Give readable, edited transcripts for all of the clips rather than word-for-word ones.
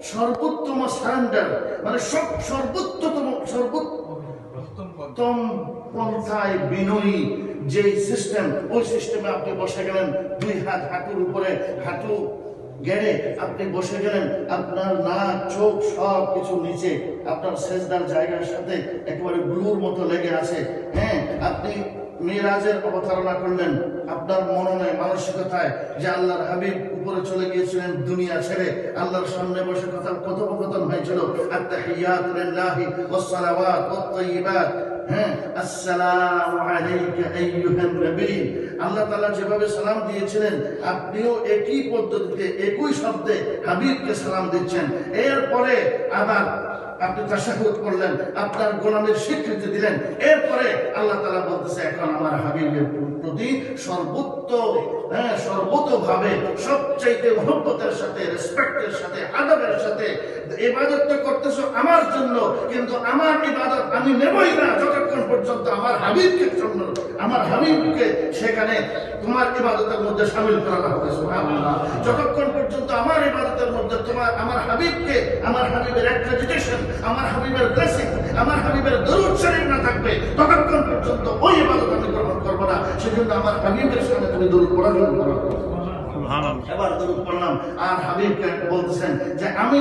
সর্বোত্তম সারেন্ডার, মানে সর্বোত্তম পন্থায় বিনয়ী যে সিস্টেম, ওই সিস্টেমে আপনি বসে গেলেন, দুই হাত হাঁটুর উপরে, হাঁটু গেড়ে আপনি বসে গেলেন, আপনার নাক চোখ সব কিছু নিচে, আপনার সেজদার জায়গার সাথে একেবারে ব্লুর মতো লেগে আছে। হ্যাঁ, আপনি মিরাজের অবতারণা করলেন আপনার মননে মানসিকতায় যে আল্লাহর হাবিব উপরে চলে গিয়েছিলেন দুনিয়া ছেড়ে, আল্লাহর সামনে বসে কথোপকথন হয়েছিল, আত্তাহিয়াতু লিল্লাহি ওয়াস সালাওয়াত ওয়াত তাইয়্যিবাত। হ্যাঁ, আসসালামু আলাইকা আইয়ুহান নবী। আল্লাহ তাআলা যেভাবে সালাম দিয়েছিলেন, আপনিও একই পদ্ধতিতে একই শব্দে হাবিবকে সালাম দিচ্ছেন। এরপরে আবার আপনি তাশাহুদ করলেন, আপনার গোলামের স্বীকৃতি দিলেন। এরপরে আল্লাহ তাআলা বলতেছে, এখন আমার হাবিবের প্রতি সর্বতোভাবে সবচাইতে মহব্বতের সাথে, রেসপেক্টের সাথে, আদবের সাথে ইবাদত করতেছো আমার জন্য, কিন্তু আমার ইবাদত আমি নেবই না যতক্ষণ পর্যন্ত আমার হাবিবকে সেখানে তোমার ইবাদতের মধ্যে শামিল করা হবে। সুবহানাল্লাহ। যতক্ষণ পর্যন্ত আমার ইবাদতের মধ্যে আমার হাবিবকে, আমার হাবিবের অ্যাক্রেডিটেশন, আমার হাবিবের ব্লেসিং, আমার হাবিবের দরুদ শরীফ না থাকবে, ততক্ষণ পর্যন্ত ওই ইবাদত আমি গ্রহণ করব না। সেজন্য আমার হাবিবের সামনে তুমি দরুদ পড়া শুরু করো। এবার দরুদ পড়লাম, আর হাবিবকে বলতেছেন যে আমি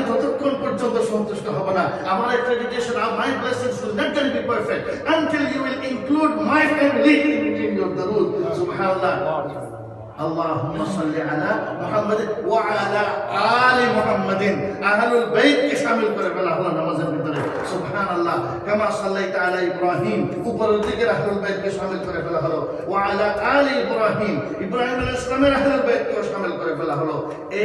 ততক্ষণ পর্যন্ত সন্তুষ্ট হব না, আমার accreditation, my blessings will not be perfect until you will include my family in your durud. Subhanallah. اللهم صل على محمد وعلى آل محمد। আহলুল বাইতকে শামিল করে ফেলা হলো নামাজের ভিতরে। সুবহানাল্লাহ। কামা সাল্লাইতা আলা ইব্রাহিম, উপরের দিকের আহলুল বাইতকে শামিল করে ফেলা হলো। ওয়া আলা আলি ইব্রাহিম, ইব্রাহিম আলাইহিস সালামের আহলুল বাইতকে শামিল করে ফেলা হলো।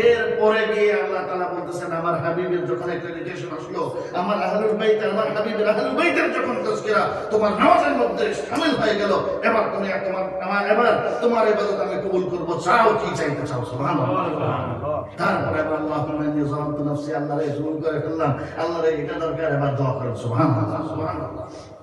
এরপরে গিয়ে আল্লাহ তাআলা বলতেছেন, আমার হাবিবের যখন accreditation আসলো, আমার আহলুল বাইত, আমার হাবিবের আহলুল বাইতের যখন তাজকিরা তোমার নামাজের মধ্যে শামিল হয়ে গেল, এবার তুমি তোমার ইবাদত আমি কবুল করব, চাও কি চাইতে চাও। সুবহানাল্লাহ। তারপরে আল্লাহুম্মা ইন্নী যালামতু নাফসি, আল্লাহরে জুলুম করে ফেললাম, আল্লাহরে এটা দরকার, এবার দোয়া করেন। সুবহানাল্লাহ, সুবহানাল্লাহ।